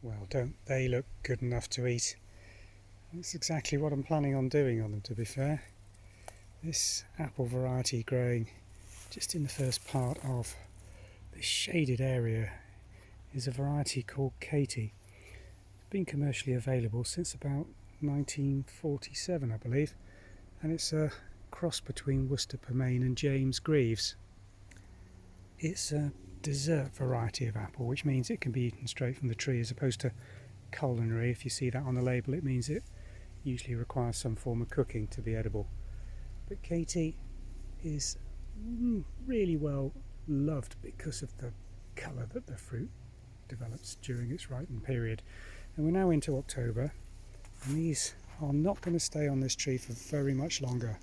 Well, don't they look good enough to eat? That's exactly what I'm planning on doing on them, to be fair. This apple variety growing just in the first part of this shaded area is a variety called Katy. It's been commercially available since about 1947, I believe, and it's a cross between Worcester Permaine and James Grieve's. It's a dessert variety of apple, which means it can be eaten straight from the tree as opposed to culinary. If you see that on the label, it means it usually requires some form of cooking to be edible. But Katy is really well loved because of the colour that the fruit develops during its ripening period. And we're now into October, and these are not going to stay on this tree for very much longer.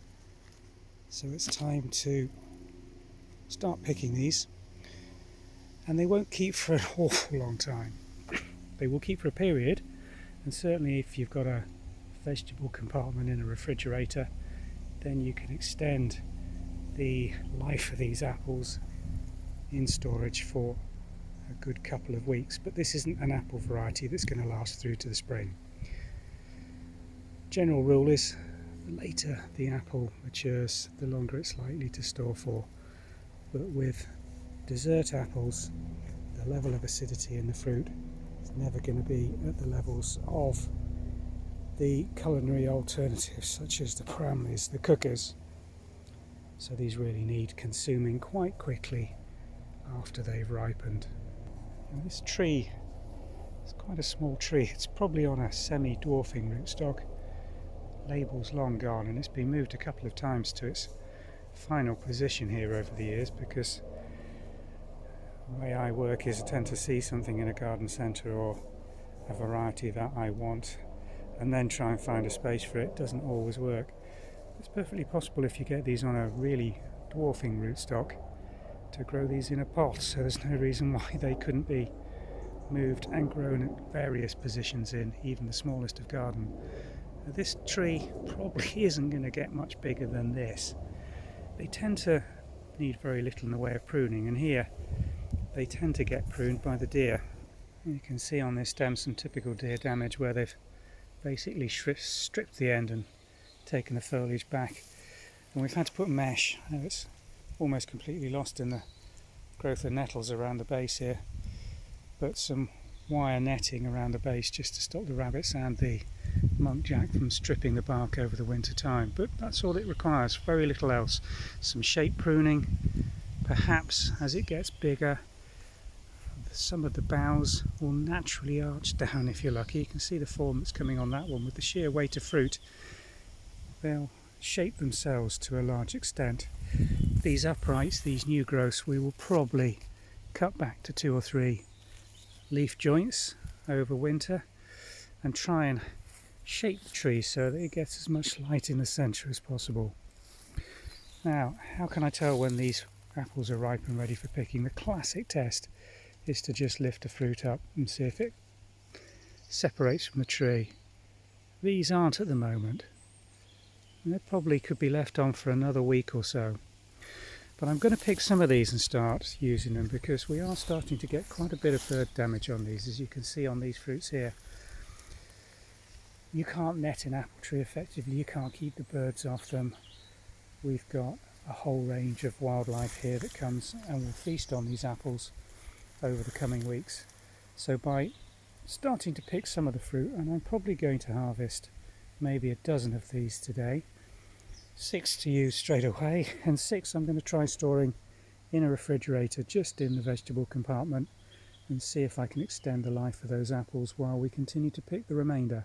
So it's time to start picking these, and they won't keep for an awful long time. They will keep for a period, and certainly if you've got a vegetable compartment in a refrigerator, then you can extend the life of these apples in storage for a good couple of weeks. But this isn't an apple variety that's going to last through to the spring. General rule is the later the apple matures, the longer it's likely to store for. But with dessert apples, the level of acidity in the fruit is never going to be at the levels of the culinary alternatives such as the Permaines, the cookers. So these really need consuming quite quickly after they've ripened. And this tree is quite a small tree. It's probably on a semi-dwarfing rootstock. Label's long gone, and it's been moved a couple of times to its final position here over the years, because the way I work is I tend to see something in a garden centre or a variety that I want and then try and find a space for it. Doesn't always work. It's perfectly possible, if you get these on a really dwarfing rootstock, to grow these in a pot, so there's no reason why they couldn't be moved and grown at various positions in even the smallest of garden. This tree probably isn't going to get much bigger than this. They tend to need very little in the way of pruning, and here they tend to get pruned by the deer. You can see on this stem some typical deer damage where they've basically stripped the end and taken the foliage back, and we've had to put mesh. It's almost completely lost in the growth of nettles around the base here, but some wire netting around the base just to stop the rabbits and the muntjac from stripping the bark over the winter time. But that's all it requires, very little else. Some shape pruning, perhaps as it gets bigger some of the boughs will naturally arch down if you're lucky. You can see the form that's coming on that one. With the sheer weight of fruit, they'll shape themselves to a large extent. These uprights, these new growths, we will probably cut back to 2 or 3 leaf joints over winter and try and shape the tree so that it gets as much light in the centre as possible. Now, how can I tell when these apples are ripe and ready for picking? The classic test is to just lift the fruit up and see if it separates from the tree. These aren't at the moment. They probably could be left on for another week or so. But I'm going to pick some of these and start using them, because we are starting to get quite a bit of bird damage on these, as you can see on these fruits here. You can't net an apple tree effectively, you can't keep the birds off them. We've got a whole range of wildlife here that comes and will feast on these apples over the coming weeks. So by starting to pick some of the fruit, and I'm probably going to harvest maybe a dozen of these today, 6 to use straight away, and 6 I'm going to try storing in a refrigerator just in the vegetable compartment and see if I can extend the life of those apples while we continue to pick the remainder.